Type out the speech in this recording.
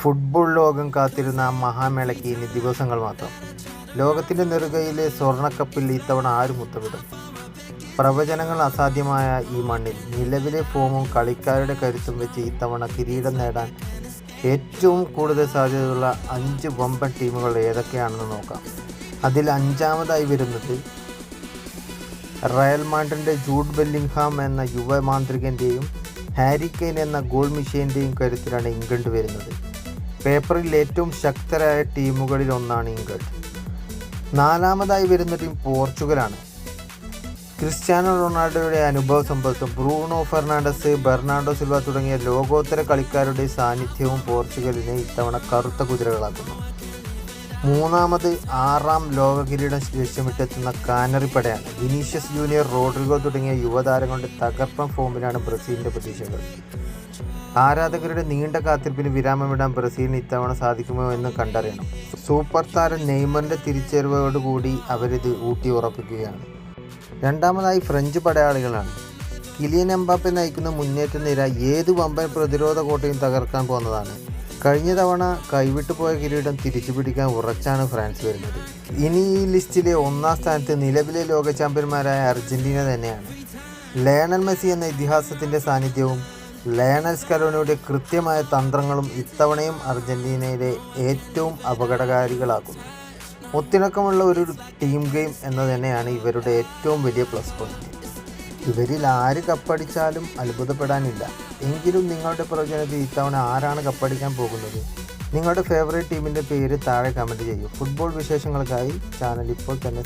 Football ലോകം കാത്തിരുന്ന ആ മഹാമേളയ്ക്ക് ഇനി ദിവസങ്ങൾ മാത്രം. ലോകത്തിൻ്റെ നെറുകയിലെ സ്വർണ്ണക്കപ്പിൽ ഇത്തവണ ആര് മുത്തമിടും? പ്രവചനങ്ങൾ അസാധ്യമായ ഈ മണ്ണിൽ നിലവിലെ ഫോമും കളിക്കാരുടെ കരുത്തും വെച്ച് ഇത്തവണ കിരീടം നേടാൻ ഏറ്റവും കൂടുതൽ സാധ്യതയുള്ള 5 വമ്പൻ ടീമുകൾ ഏതൊക്കെയാണെന്ന് നോക്കാം. അതിൽ 5-ാമതായി വരുന്നത് റയൽ മാഡ്രിഡിൻ്റെ ജൂഡ് ബെല്ലിംഗ്ഹാം എന്ന യുവ മാന്ത്രികൻ്റെയും ഹാരി കെയ്ൻ എന്ന ഗോൾ മിഷേൻ്റെയും കരുത്തിലാണ് ഇംഗ്ലണ്ട് വരുന്നത്. പേപ്പറിൽ ഏറ്റവും ശക്തരായ ടീമുകളിൽ ഒന്നാണ് ഇംഗ്ലണ്ട്. 4-ാമതായി വരുന്ന ടീം പോർച്ചുഗലാണ്. ക്രിസ്ത്യാനോ റൊണാൾഡോയുടെ അനുഭവ സമ്പത്തും ബ്രൂണോ ഫെർണാണ്ടസ്, ബെർണാർഡോ സിൽവ തുടങ്ങിയ ലോകോത്തര കളിക്കാരുടെ സാന്നിധ്യവും പോർച്ചുഗലിനെ ഇത്തവണ കറുത്ത കുതിരകളാക്കുന്നു. 3-ാമത് 6-ാം ലോക കിരീടം ലക്ഷ്യമിട്ടെത്തുന്ന കാനറിപ്പടയാണ്. വിനീഷ്യസ് ജൂനിയർ, റോഡ്രിഗോ തുടങ്ങിയ യുവതാരങ്ങളുടെ തകർപ്പൻ ഫോമിലാണ് ബ്രസീലിൻ്റെ പ്രതീക്ഷകൾ. ആരാധകരുടെ നീണ്ട കാത്തിരിപ്പിന് വിരാമമിടാൻ ബ്രസീലിന് ഇത്തവണ സാധിക്കുമോ എന്ന് കണ്ടറിയണം. സൂപ്പർ താരം നെയ്മറിൻ്റെ തിരിച്ചുവരവോടുകൂടി അവരിത് ഊട്ടി ഉറപ്പിക്കുകയാണ്. 2-ാമതായി ഫ്രഞ്ച് പടയാളികളാണ്. കിലിയൻ എംബാപ്പെ നയിക്കുന്ന മുന്നേറ്റ നിര ഏത് വമ്പൻ പ്രതിരോധ കോട്ടയും തകർക്കാൻ പോകുന്നതാണ്. കഴിഞ്ഞ തവണ കൈവിട്ടു പോയ കിരീടം തിരിച്ചു പിടിക്കാൻ ഉറച്ചാണ് ഫ്രാൻസ് വരുന്നത്. ഇനി ഈ ലിസ്റ്റിലെ 1-ാം സ്ഥാനത്ത് നിലവിലെ ലോക ചാമ്പ്യന്മാരായ അർജന്റീന തന്നെയാണ്. ലയണൽ മെസ്സി എന്ന ഇതിഹാസത്തിൻ്റെ സാന്നിധ്യവും ലയണൽ സ്കലോണിയുടെ കൃത്യമായ തന്ത്രങ്ങളും ഇത്തവണയും അർജന്റീനയിലെ ഏറ്റവും അപകടകാരികളാക്കുന്നു. ഒത്തിണക്കമുള്ള ഒരു ടീം ഗെയിം എന്ന് തന്നെയാണ് ഇവരുടെ ഏറ്റവും വലിയ പ്ലസ് പോയിന്റ്. ഇവരിൽ ആര് കപ്പടിച്ചാലും അത്ഭുതപ്പെടാനില്ല. എങ്കിലും നിങ്ങളുടെ പ്രവചനത്തിൽ ഇത്തവണ ആരാണ് കപ്പടിക്കാൻ പോകുന്നത്? നിങ്ങളുടെ ഫേവറേറ്റ് ടീമിൻ്റെ പേര് താഴെ കമൻറ്റ് ചെയ്യൂ. ഫുട്ബോൾ വിശേഷങ്ങൾക്കായി ചാനൽ ഇപ്പോൾ തന്നെ